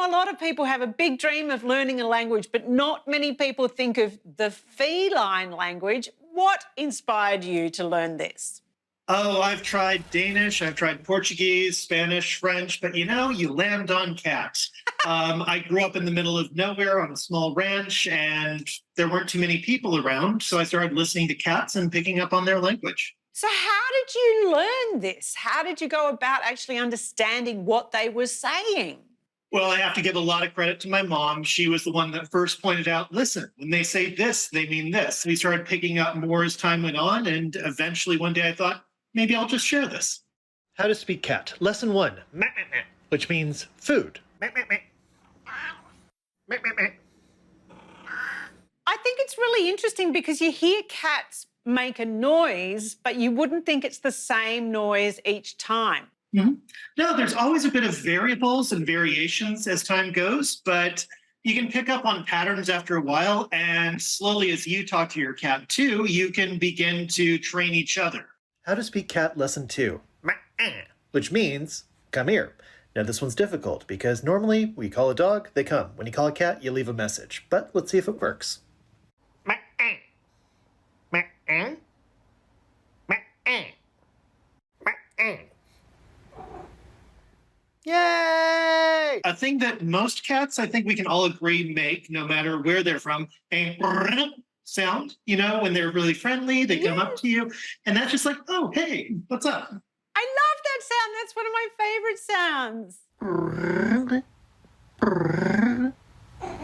a lot of people have a big dream of learning a language, but not many people think of the feline language. What inspired you to learn this? Oh, I've tried Danish, I've tried Portuguese, Spanish, French, but you land on cats. I grew up in the middle of nowhere on a small ranch, and there weren't too many people around. So I started listening to cats and picking up on their language. So how did you learn this? How did you go about actually understanding what they were saying? Well, I have to give a lot of credit to my mom. She was the one that first pointed out, listen, when they say this, they mean this. We started picking up more as time went on, and eventually one day I thought, maybe I'll just share this. How to speak cat. Lesson 1, meh, meh, meh, which means food. Meh, meh, meh. Meh, meh, meh. I think it's really interesting because you hear cats make a noise, but you wouldn't think it's the same noise each time. Mhm. No, there's always a bit of variables and variations as time goes, but you can pick up on patterns after a while. And slowly, as you talk to your cat too, you can begin to train each other. How to speak cat lesson 2, meh, eh, which means come here. Now this one's difficult because normally we call a dog, they come. When you call a cat, you leave a message. But let's see if it works. Meh, eh. Meh, eh. Meh, eh. Meh, eh. Yay! A thing that most cats, I think we can all agree, make, no matter where they're from, a sound, when they're really friendly, they come up to you, and that's just like, oh, hey, what's up? I love that sound. That's one of my favorite sounds.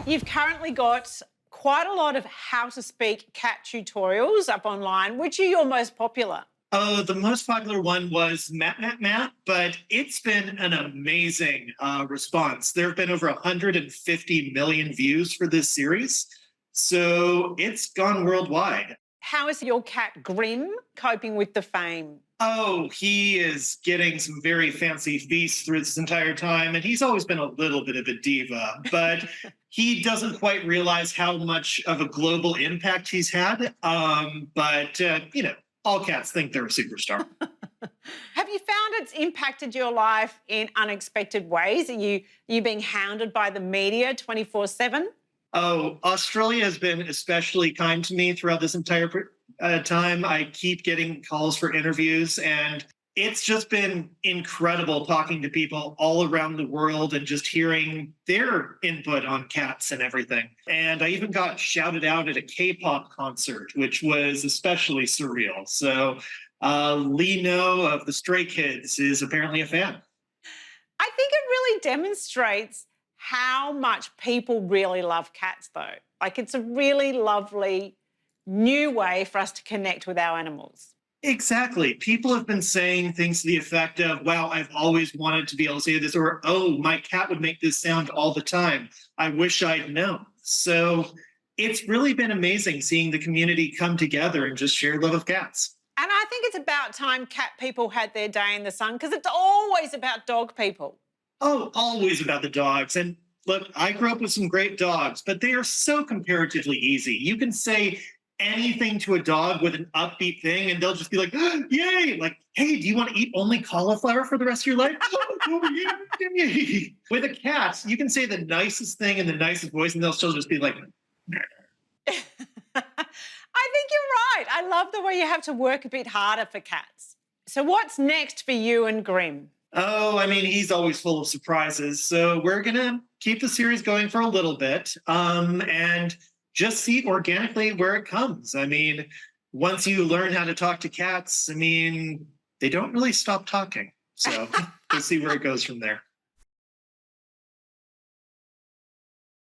You've currently got quite a lot of how to speak cat tutorials up online. Which are your most popular? Oh, the most popular one was Mat Mat Mat, but it's been an amazing response. There have been over 150 million views for this series, so it's gone worldwide. How is your cat Grim coping with the fame? Oh, he is getting some very fancy feasts through this entire time, and he's always been a little bit of a diva, but he doesn't quite realize how much of a global impact he's had. All cats think they're a superstar. Have you found it's impacted your life in unexpected ways? Are you being hounded by the media 24/7? Oh, Australia has been especially kind to me throughout this entire time. I keep getting calls for interviews, and it's just been incredible talking to people all around the world and just hearing their input on cats and everything. And I even got shouted out at a K-pop concert, which was especially surreal. So Lee No of the Stray Kids is apparently a fan. I think it really demonstrates how much people really love cats, though. Like, it's a really lovely new way for us to connect with our animals. Exactly. People have been saying things to the effect of, wow, I've always wanted to be able to say this, or, oh, my cat would make this sound all the time. I wish I'd known. So it's really been amazing seeing the community come together and just share love of cats. And I think it's about time cat people had their day in the sun, because it's always about dog people. Oh, always about the dogs. And look, I grew up with some great dogs, but they are so comparatively easy. You can say anything to a dog with an upbeat thing, and they'll just be like, yay! Like, hey, do you want to eat only cauliflower for the rest of your life? Oh, yeah. With a cat, you can say the nicest thing in the nicest voice, and they'll still just be like, I think you're right. I love the way you have to work a bit harder for cats. So what's next for you and Grim? oh, I mean, he's always full of surprises. So we're going to keep the series going for a little bit and just see organically where it comes. I mean, once you learn how to talk to cats, I mean, they don't really stop talking. So we'll see where it goes from there.